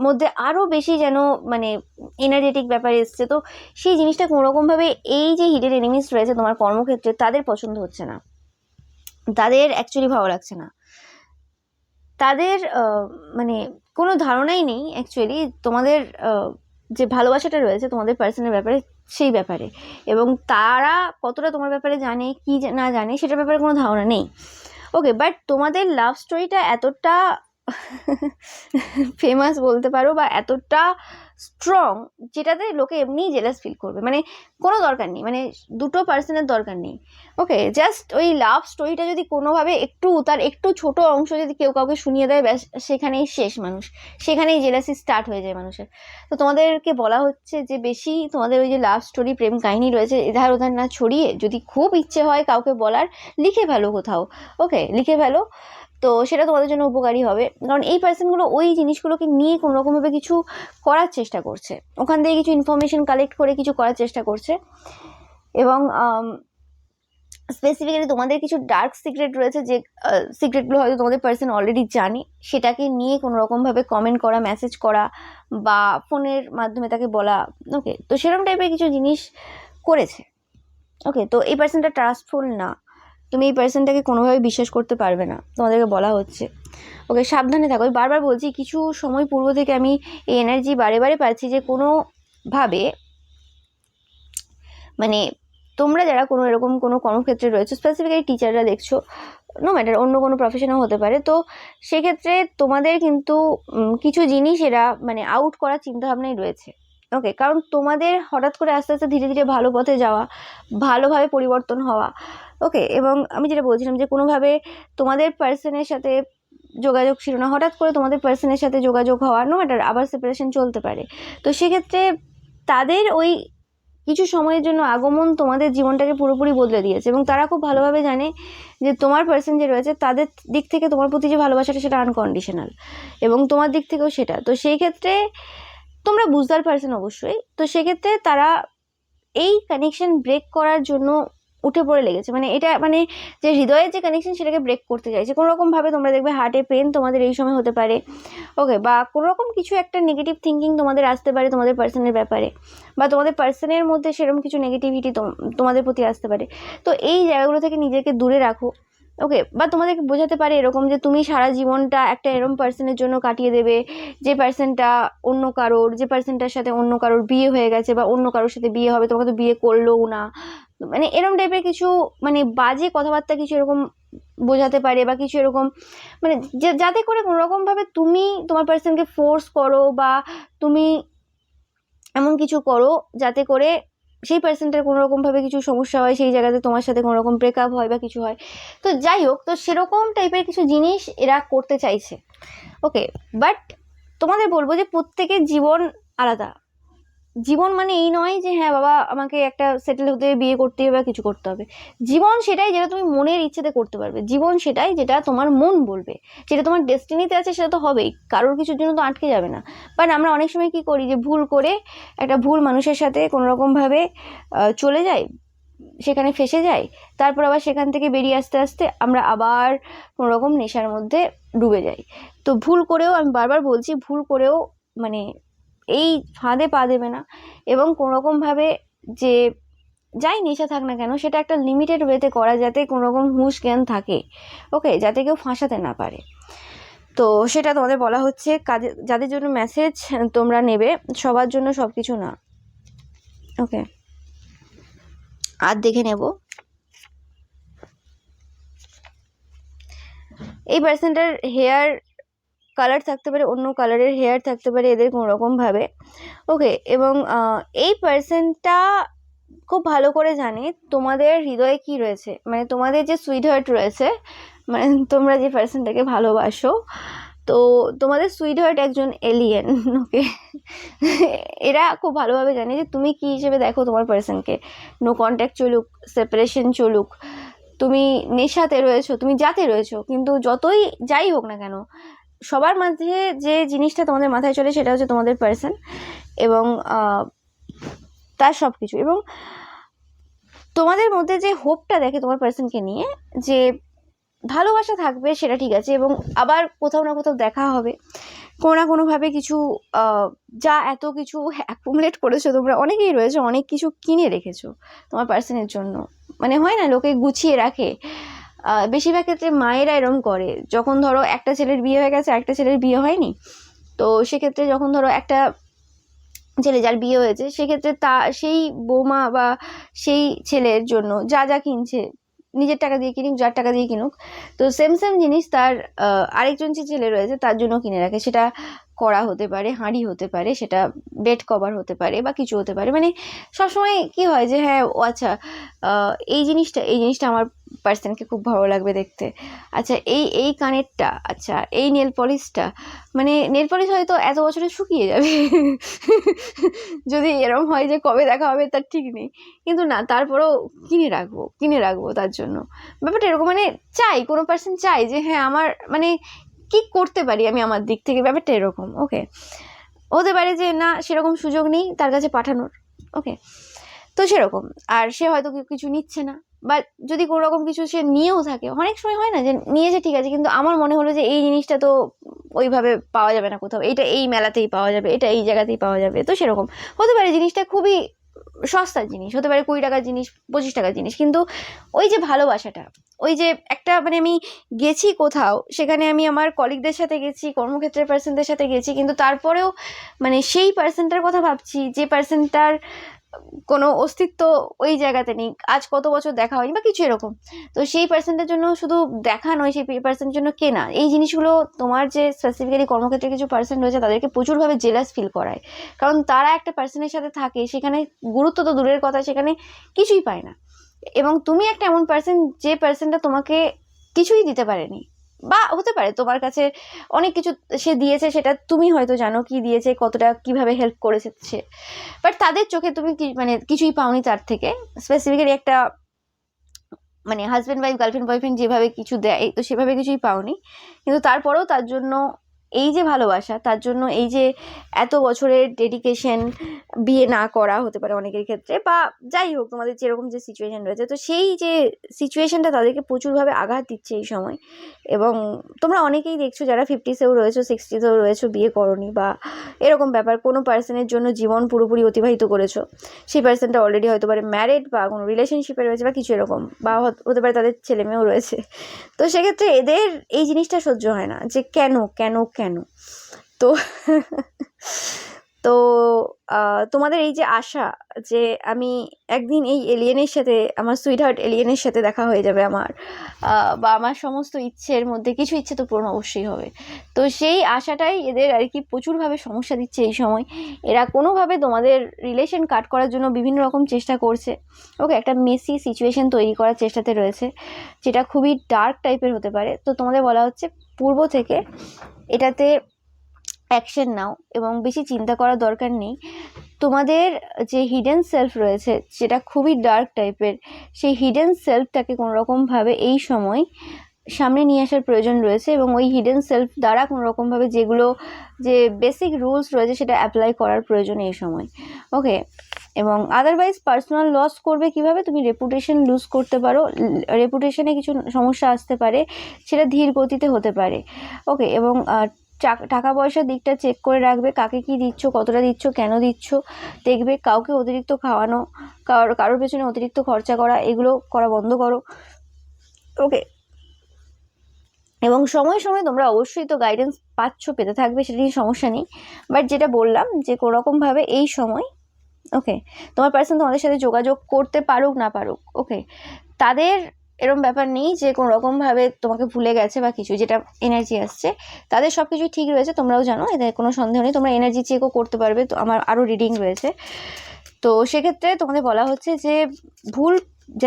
মধ্যে আরও বেশি যেন মানে এনার্জেটিক ব্যাপার এসছে। তো সেই জিনিসটা কোনোরকমভাবে এই যে হিডেন এনিমিস রয়েছে তোমার কর্মক্ষেত্রে, তাদের পছন্দ হচ্ছে না, তাদের অ্যাকচুয়ালি ভালো লাগছে না, তাদের মানে কোনো ধারণাই নেই অ্যাকচুয়ালি তোমাদের যে ভালোবাসাটা রয়েছে তোমাদের পার্সনের ব্যাপারে, সেই ব্যাপারে। এবং তারা কতটা তোমার ব্যাপারে জানে কি না জানে সেটার ব্যাপারে কোনো ধারণা নেই। ওকে, বাট তোমাদের লাভ স্টোরিটা এতটা ফেমাস বলতে পারো, বা এতটা স্ট্রং, যেটাতে লোকে এমনিই জেলাস ফিল করবে। মানে কোনো দরকার নেই, মানে দুটো পার্সনের দরকার নেই। ওকে, জাস্ট ওই লাভ স্টোরিটা যদি কোনোভাবে একটু, তার একটু ছোট অংশ যদি কেউ কাউকে শুনিয়ে দেয়, ব্যাস সেখানেই শেষ মানুষ, সেখানেই জেলাসি স্টার্ট হয়ে যায় মানুষের। তো তোমাদেরকে বলা হচ্ছে যে বেশি তোমাদের ওই যে লাভ স্টোরি, প্রেম কাহিনী রয়েছে, এধার ওধার না ছড়িয়ে, যদি খুব ইচ্ছে হয় কাউকে বলার, লিখে ফেলো কোথাও। ওকে, লিখে ফেলো, তো সেটা তোমাদের জন্য উপকারী হবে, কারণ এই পার্সনগুলো ওই জিনিসগুলোকে নিয়ে কোনো রকমভাবে কিছু করার চেষ্টা করছে, ওখান থেকে কিছু ইনফরমেশন কালেক্ট করে কিছু করার চেষ্টা করছে। এবং স্পেসিফিক্যালি তোমাদের কিছু ডার্ক সিক্রেট রয়েছে, যে সিক্রেটগুলো হয়তো তোমাদের পার্সন অলরেডি জানে, সেটাকে নিয়ে কোনো রকমভাবে কমেন্ট করা, মেসেজ করা বা ফোনের মাধ্যমে তাকে বলা। ওকে, তো সেরকম টাইপের কিছু জিনিস করেছে। ওকে, তো এই পার্সনটা ট্রাস্টফুল না, তুমি এই পার্সনটাকে কোনোভাবে বিশ্বাস করতে পারবে না, তোমাদেরকে বলা হচ্ছে। ওকে, সাবধানে থাকো। বারবার বলছি, কিছু সময় পূর্ব থেকে আমি এই এনার্জি বারে বারে পাচ্ছি যে কোনোভাবে মানে তোমরা যারা কোনো এরকম কোনো কর্মক্ষেত্রে রয়েছে, স্পেসিফিক্যালি টিচাররা দেখছো, নো ম্যাটার অন্য কোনো প্রফেশনও হতে পারে, তো সেক্ষেত্রে তোমাদের কিন্তু কিছু জিনিস এরা মানে আউট করার চিন্তাভাবনাই রয়েছে। ওকে, কারণ তোমাদের হঠাৎ করে আস্তে আস্তে ধীরে ধীরে ভালো পথে যাওয়া, ভালোভাবে পরিবর্তন হওয়া। ওকে, এবং আমি যেটা বলছিলাম যে কোনোভাবে তোমাদের পার্সনের সাথে যোগাযোগ ছিল না, হঠাৎ করে তোমাদের পার্সনের সাথে যোগাযোগ হওয়া, নো ম্যাটার আবার সেপারেশন চলতে পারে। তো সেক্ষেত্রে তাদের ওই কিছু সময়ের জন্য আগমন তোমাদের জীবনটাকে পুরোপুরি বদলে দিয়েছে, এবং তারা খুব ভালোভাবে জানে যে তোমার পার্সন যে রয়েছে তাদের দিক থেকে তোমার প্রতি যে ভালোবাসাটা সেটা আনকন্ডিশনাল, এবং তোমার দিক থেকেও সেটা। তো সেই ক্ষেত্রে তোমরা বুঝতে পারছেন অবশ্যই, তো সেক্ষেত্রে তারা এই কানেকশন ব্রেক করার জন্য উঠে পড়ে লেগেছে, মানে এটা মানে যে হৃদয়ের যে কানেকশন সেটাকে ব্রেক করতে চাইছে কোনো রকমভাবে। তোমরা দেখবে হার্টে পেন তোমাদের এই সময় হতে পারে। ওকে, বা কোনো রকম কিছু একটা নেগেটিভ থিঙ্কিং তোমাদের আসতে পারে তোমাদের পার্সনের ব্যাপারে, বা তোমাদের পার্সনের মধ্যে সেরকম কিছু নেগেটিভিটি তোমাদের প্রতি আসতে পারে। তো এই জায়গাগুলো থেকে নিজেকে দূরে রাখো। ওকে, বা তোমাদেরকে বোঝাতে পারে এরকম যে তুমি সারা জীবনটা একটা এরকম পার্সনের জন্য কাটিয়ে দেবে, যে পার্সনটা অন্য কারোর, যে পার্সনটার সাথে অন্য কারোর বিয়ে হয়ে গেছে বা অন্য কারোর সাথে বিয়ে হবে, তোমাকে তো বিয়ে করলোও না, মানে এরকম টাইপের কিছু মানে বাজে কথাবার্তা কিছু এরকম বোঝাতে পারে, বা কিছু এরকম মানে যাতে করে কোনো রকমভাবে তুমি তোমার পার্সনকে ফোর্স করো, বা তুমি এমন কিছু করো যাতে করে সেই পার্সনটার কোনো রকমভাবে কিছু সমস্যা হয়, সেই জায়গাতে তোমার সাথে কোনো রকম ব্রেকআপ হয় বা কিছু হয়। তো যাই হোক, তো সেরকম টাইপের কিছু জিনিস এরা করতে চাইছে। ওকে, বাট তোমাদের বলবো যে প্রত্যেকের জীবন আলাদা। জীবন মানে এই নয় যে হ্যাঁ বাবা আমাকে একটা সেটেল হতে হবে, বিয়ে করতে হবে বা কিছু করতে হবে। জীবন সেটাই যেটা তুমি মনের ইচ্ছেতে করতে পারবে, জীবন সেটাই যেটা তোমার মন বলবে, যেটা তোমার ডেস্টিনিতে আছে সেটা তো হবেই, কারোর কিছুর জন্য তো আটকে যাবে না। বাট আমরা অনেক সময় কি করি যে ভুল করে একটা ভুল মানুষের সাথে কোনো রকমভাবে চলে যাই, সেখানে ফেসে যাই, তারপর আবার সেখান থেকে বেরিয়ে আসতে আসতে আমরা আবার কোনো রকম নেশার মধ্যে ডুবে যাই। তো ভুল করেও, আমি বারবার বলছি, ভুল করেও মানে এই ফাঁদে পা দেবে না, এবং কোনোরকমভাবে যে যাই নেশা থাক না কেন সেটা একটা লিমিটেড ওয়েতে করা, যাতে কোনো রকম হুঁশ জ্ঞান থাকে। ওকে, যাতে কেউ ফাঁসাতে না পারে। তো সেটা তোমাদের বলা হচ্ছে। যাদের জন্য মেসেজ তোমরা নেবে, সবার জন্য সব কিছু না। ওকে, আর দেখে নেব এই পার্সনটার হেয়ার কালার থাকতে পারে, অন্য কালারের হেয়ার থাকতে পারে এদের কোনো রকমভাবে। ওকে, এবং এই পার্সনটা খুব ভালো করে জানে তোমাদের হৃদয়ে কি রয়েছে, মানে তোমাদের যে সুইট হার্ট রয়েছে, মানে তোমরা যে পার্সনটাকে ভালোবাসো, তো তোমাদের সুইট হার্ট একজন এলিয়েন। ওকে, এরা খুব ভালোভাবে জানে যে তুমি কি হিসেবে দেখো তোমার পার্সনকে। নো কন্ট্যাক্ট চলুক, সেপারেশন চলুক, তুমি নেশাতে রয়েছো, তুমি যাতে রয়েছো, কিন্তু যতই যাই হোক না কেন, সবার মাঝে যে জিনিসটা তোমাদের মাথায় চলে সেটা হচ্ছে তোমাদের পার্সন, এবং তার সব কিছু। এবং তোমাদের মধ্যে যে হোপটা দেখে তোমার পার্সনকে নিয়ে, যে ভালোবাসা থাকবে সেটা ঠিক আছে, এবং আবার কোথাও না কোথাও দেখা হবে কোনো না কোনোভাবে কিছু। যা এত কিছু অ্যাকুমুলেট করেছো তোমরা, অনেকেই রয়েছে, অনেক কিছু কিনে রেখেছো তোমার পার্সনের জন্য, মানে হয় না লোকে গুছিয়ে রাখে। বেশিরভাগ ক্ষেত্রে মায়েরা এরম করে, যখন ধরো একটা ছেলের বিয়ে হয়ে গেছে একটা ছেলের বিয়ে হয়নি, তো সেক্ষেত্রে যখন ধরো একটা ছেলে যার বিয়ে হয়েছে, সেক্ষেত্রে সেই বৌমা বা সেই ছেলের জন্য যা যা কিনছে, নিজের টাকা দিয়ে কিনুক যার টাকা দিয়ে কিনুক, তো সেম জিনিস তার আরেকজন যে ছেলে রয়েছে তার জন্য কিনে রাখে। সেটা করা হতে পারে, হাঁড়ি হতে পারে, সেটা বেড কভার হতে পারে বা কিছু হতে পারে। মানে সবসময় কি হয় যে হ্যাঁ ও আচ্ছা এই জিনিসটা আমার পার্সনকে খুব ভালো লাগবে দেখতে, আচ্ছা এই কানেরটা, আচ্ছা এই নেল পলিশটা, মানে নেল পলিশ হয়তো এত বছরে শুকিয়ে যাবে যদি এরকম হয় যে কবে দেখা হবে তার ঠিক নেই, কিন্তু না তারপরেও কিনে রাখবো তার জন্য। ব্যাপারটা এরকম, মানে চাই, কোনো পার্সন চাই যে হ্যাঁ আমার মানে কি করতে পারি আমি আমার দিক থেকে, ব্যাপারটা এরকম। ওকে, হতে পারে যে না সেরকম সুযোগ নেই তার কাছে পাঠানোর, ওকে, তো সেরকম, আর সে হয়তো কিছু নিচ্ছে না, বা যদি কোনো রকম কিছু সে নিয়েও থাকে, অনেক সময় হয় না যে নিয়েছে ঠিক আছে, কিন্তু আমার মনে হলো যে এই জিনিসটা তো ওইভাবে পাওয়া যাবে না কোথাও, এটা এই মেলাতেই পাওয়া যাবে, এটা এই জায়গাতেই পাওয়া যাবে, তো সেরকম হতে পারে জিনিসটা খুবই সস্তার জিনিস হতে পারে, 20 টাকার জিনিস, 25 টাকার জিনিস, কিন্তু ওই যে ভালোবাসাটা, ওই যে একটা মানে আমি গেছি কোথাও, সেখানে আমি আমার কলিগদের সাথে গেছি, কর্মক্ষেত্রের পার্সনদের সাথে গেছি, কিন্তু তারপরেও মানে সেই পার্সনটার কথা ভাবছি যে পার্সনটার কোনো অস্তিত্ব ওই জায়গাতে নেই, আজ কত বছর দেখা হয়নি বা কিছু এরকম, তো সেই পার্সনটার জন্য শুধু দেখা নয়, সেই পার্সনের জন্য কেনা, এই জিনিসগুলো তোমার যে স্পেসিফিক্যালি কর্মক্ষেত্রে কিছু পার্সন রয়েছে তাদেরকে প্রচুরভাবে জেলাস ফিল করায়, কারণ তারা একটা পার্সনের সাথে থাকে, সেখানে গুরুত্ব তো দূরের কথা, সেখানে কিছুই পায় না, এবং তুমি একটা এমন পার্সন যে পার্সনটা তোমাকে কিছুই দিতে পারেনি, বা হতে পারে তোমার কাছে অনেক কিছু সে দিয়েছে, সেটা তুমি হয়তো জানো কি দিয়েছে, কতটা কিভাবে হেল্প করেছে সে, বাট তাদের চোখে তুমি মানে কিছুই পাওনি তার থেকে, স্পেসিফিক্যালি একটা মানে হাজব্যান্ড ওয়াইফ, গার্লফ্রেন্ড বয়ফ্রেন্ড যেভাবে কিছু দেয় তো সেভাবে কিছুই পাওনি, কিন্তু তারপরেও তার জন্য এই যে ভালোবাসা, তার জন্য এই যে এত বছরের ডেডিকেশন, বিয়ে না করা হতে পারে অনেকের ক্ষেত্রে, বা যাই হোক তোমাদের যেরকম যে সিচুয়েশন রয়েছে, তো সেই যে সিচুয়েশনটা তাদেরকে প্রচুরভাবে আঘাত দিচ্ছে এই সময়, এবং তোমরা অনেকেই দেখছো যারা 50-তেও রয়েছো, 60-তেও রয়েছো, বিয়ে করোনি, বা এরকম ব্যাপার, কোনো পার্সনের জন্য জীবন পুরোপুরি অতিবাহিত করেছো, সেই পার্সনটা অলরেডি হয়তো পারে ম্যারিড বা কোনো রিলেশনশিপে রয়েছে বা কিছু এরকম, বা হতে পারে তাদের ছেলে মেয়েও রয়েছে, তো সেক্ষেত্রে এদের এই জিনিসটা সহ্য হয় না যে কেন কেন কেন, তো তো তোমাদের এই যে আশা যে আমি একদিন এই এলিয়েনের সাথে, আমার সুইট হার্ট এলিয়েনের সাথে দেখা হয়ে যাবে আমার, বা আমার সমস্ত ইচ্ছের মধ্যে কিছু ইচ্ছে তো পূরণ অবশ্যই হবে, তো সেই আশাটাই এদের আর কি প্রচুরভাবে সমস্যা দিচ্ছে এই সময়, এরা কোনোভাবে তোমাদের রিলেশন কাট করার জন্য বিভিন্ন রকম চেষ্টা করছে, ওকে, একটা মেসি সিচুয়েশন তৈরি করার চেষ্টাতে রয়েছে, যেটা খুবই ডার্ক টাইপের হতে পারে, তো তোমাদের বলা হচ্ছে পূর্ব থেকে এটাতে অ্যাকশন নাও, এবং বেশি চিন্তা করার দরকার নেই, তোমাদের যে হিডেন সেলফ রয়েছে যেটা খুবই ডার্ক টাইপের, সেই হিডেন সেলফটাকে কোনোরকমভাবে এই সময় সামনে নিয়ে আসার প্রয়োজন রয়েছে, এবং ওই হিডেন সেলফ দ্বারা কোনোরকমভাবে যেগুলো যে বেসিক রুলস রয়েছে সেটা অ্যাপ্লাই করার প্রয়োজন এই সময়, ওকে, এবং আদারওয়াইজ পার্সোনাল লস করবে কিভাবে, তুমি রেপুটেশন লুজ করতে পারো, রেপুটেশনে কিছু সমস্যা আসতে পারে, সেটা ধীর গতিতে হতে পারে, ওকে, এবং টাকা পয়সার দিকটা চেক করে রাখবে, কাকে কি দিচ্ছ, কতটা দিচ্ছ, কেন দিচ্ছ, দেখবে কাউকে অতিরিক্ত খাওয়ানো, কারোর পেছনে অতিরিক্ত খরচা করা, এগুলো করা বন্ধ করো, ওকে, এবং সময় সময় তোমরা অবশ্যই তো গাইডেন্স পেতে থাকবে, সেটা নিয়ে সমস্যা নেই, বাট যেটা বললাম যে কোনোরকমভাবে এই সময়, ওকে, তোমার পার্সন তোমাদের সাথে যোগাযোগ করতে পারুক না পারুক, ওকে, তাদের এরকম ব্যাপার নেই যে কোনো রকমভাবে তোমাকে ভুলে গেছে বা কিছু, যেটা এনার্জি আসছে তাদের সব কিছুই ঠিক রয়েছে, তোমরাও জানো, এতে কোনো সন্দেহ নেই, তোমরা এনার্জি চেকও করতে পারবে, তো আমার আরও রিডিং রয়েছে, তো সেক্ষেত্রে তোমাদের বলা হচ্ছে যে ভুল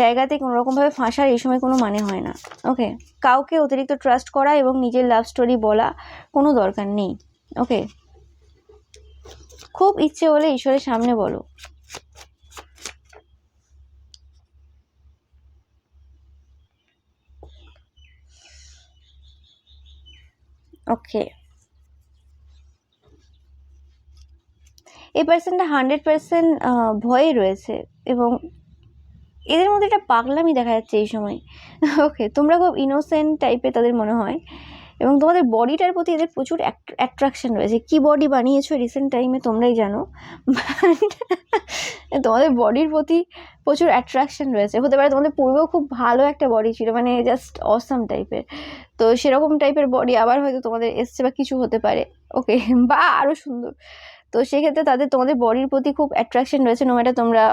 জায়গাতে কোনোরকমভাবে ফাঁসার এই সময় কোনো মানে হয় না, ওকে, কাউকে অতিরিক্ত ট্রাস্ট করা এবং নিজের লাভ স্টোরি বলা কোনো দরকার নেই, ওকে, খুব ইচ্ছে হলে ঈশ্বরের সামনে বলো, ওকে, এই পার্সনটা 100% ভয়ে রয়েছে, এবং এদের মধ্যে একটা পাগলামি দেখা যাচ্ছে এই সময়, ওকে, তোমরা খুব ইনোসেন্ট টাইপের তাদের মনে হয়, এবং তোমাদের বডিটার প্রতি এদের প্রচুর অ্যাট্রাকশন রয়েছে, কি বডি বানিয়েছো রিসেন্ট টাইমে তোমরাই জানো, তোমাদের বডির প্রতি প্রচুর অ্যাট্রাকশন রয়েছে, হতে পারে তোমাদের পূর্বেও খুব ভালো একটা বডি ছিল, মানে জাস্ট অসাম টাইপের, তো সেরকম টাইপের বডি আবার হয়তো তোমাদের এসছে বা কিছু হতে পারে, ওকে, বা আরও সুন্দর, তো সেক্ষেত্রে তোমাদের বডির প্রতি খুব অ্যাট্রাকশন রয়েছে, নো ম্যাটার তোমরা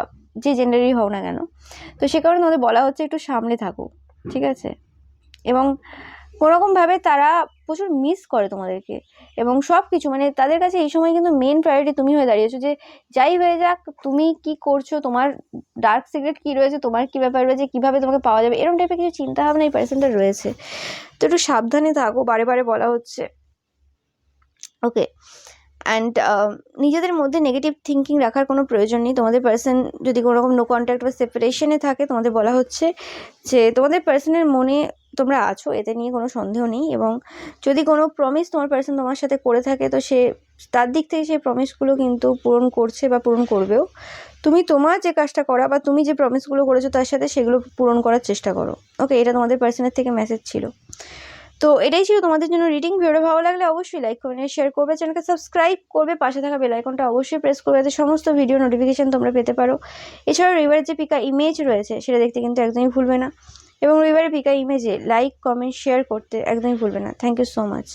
যে জেন্ডারই হও না কেন, তো সে কারণে তোমাদের বলা হচ্ছে একটু সামনে থাকো, ঠিক আছে, এবং কোনোরকমভাবে তারা প্রচুর মিস করে তোমাদেরকে, এবং সব কিছু মানে তাদের কাছে এই সময় কিন্তু মেন প্রায়োরিটি তুমি হয়ে দাঁড়িয়েছো, যে যাই হয়ে যাক তুমি কি করছো, তোমার ডার্ক সিক্রেট কি রয়েছে, তোমার কি ব্যাপার রয়েছে, কিভাবে তোমাকে পাওয়া যাবে, এরকম টাইপের কিছু চিন্তা ভাবনা এই পার্সনটা রয়েছে। তো একটু সাবধানে থাকো, বারে বারে বলা হচ্ছে। ওকে, অ্যান্ড নিজেদের মধ্যে নেগেটিভ থিঙ্কিং রাখার কোনো প্রয়োজন নেই। তোমাদের পার্সন যদি কোনো রকম নো কন্ট্যাক্ট বা সেপারেশনে থাকে, তোমাদের বলা হচ্ছে যে তোমাদের পার্সনের মনে তোমরা আছো, এতে নিয়ে কোনো সন্দেহ নেই। এবং যদি কোনো প্রমিস তোমার পার্সন তোমার সাথে করে থাকে, তো সে তার দিক থেকে সেই প্রমিসগুলো কিন্তু পূরণ করছে বা পূরণ করবেও। তুমি তোমার যে কাজটা করা বা তুমি যে প্রমিসগুলো করেছো তার সাথে সেগুলো পূরণ করার চেষ্টা করো। ওকে, এটা তোমাদের পার্সনের থেকে মেসেজ ছিল। তো এটাই ছিল তোমাদের জন্য রিডিং। ভিডিওটা ভালো লাগলে অবশ্যই লাইক কমেন্ট শেয়ার করবে, চ্যানেলকে সাবস্ক্রাইব করবে, পাশে থাকা বেল আইকনটা অবশ্যই প্রেস করবে, যাতে সমস্ত ভিডিও নোটিফিকেশন তোমরা পেতে পারো। এছাড়াও রবিবারের যে পিকা ইমেজ রয়েছে সেটা দেখতে কিন্তু একদমই ভুলবে না, এবং রবিবারের পিকা ইমেজে লাইক কমেন্ট শেয়ার করতে একদমই ভুলবে না। Thank you so much.